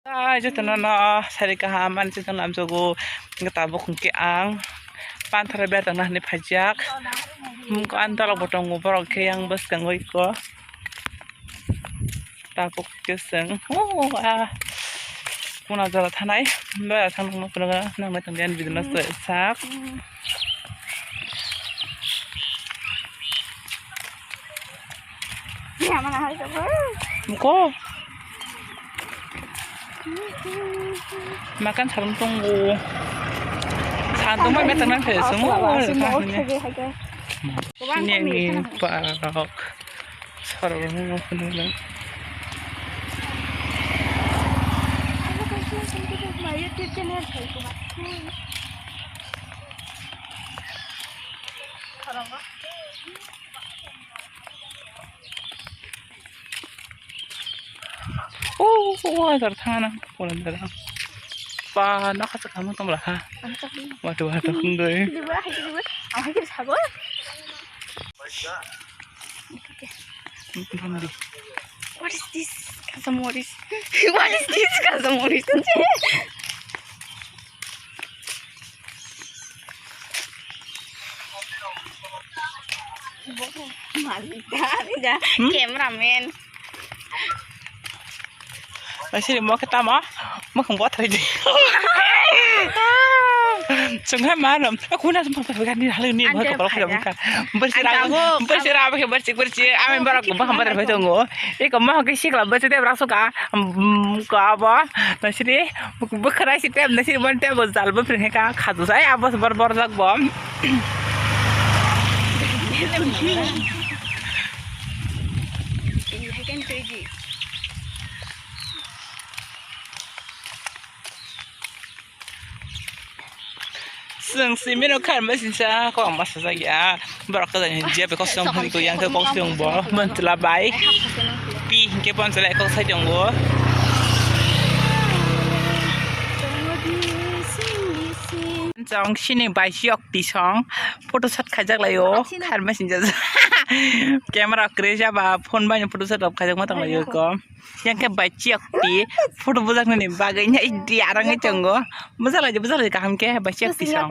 Jatuh nono sari kahaman jatuh nam jogo ngetabu kungki ang pantar biar tanah ni pajak muka antar botong ngobrol ke yang bus kanggo iko tabuk jeseng kuna jalan tanai mbak tanah ngobrol kuna nang metang dian bisnis tu sak muko makan sarung tunggu mah metang nang semua ini parok sarung ngobrol jar thana polan dara pa nakasa kamu tong lah waduh ngai what is this Kasamoris what is this Kasamoris cameraman masih mau kita mau không có thời gian sungguh malam aku nak sempat berkan ni hal ini mau kalau kita bukan bersirap bersih amin barak gua hambar bertunggu ini kamu kisah kalau bersih dia berasa apa nasi ni berkeras itu nasi bantai bozal berpindah ke khadu saya apa sebar lag bom Seng si mino kan masih sah kau masa saja barak katanya dia bekosong hari kau yang kau kosong boh mentelah baik pi ke pon selai kau saja nggo jong sini bai siok di song foto shot khajak layo kan masih jaza kamera kreja ba phone banyak foto shot khajak matang layo ko yang ke bai siok di foto bujak nih bagainya di arang nggo besar aja kaham ke bai siok di song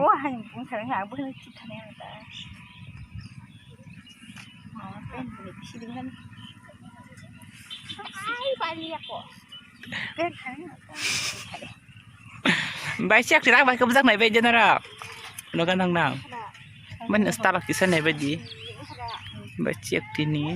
bai siok tidak bai ke bujak nai bai jenara lo kan nang men start kisah nai bai di bai siok di ni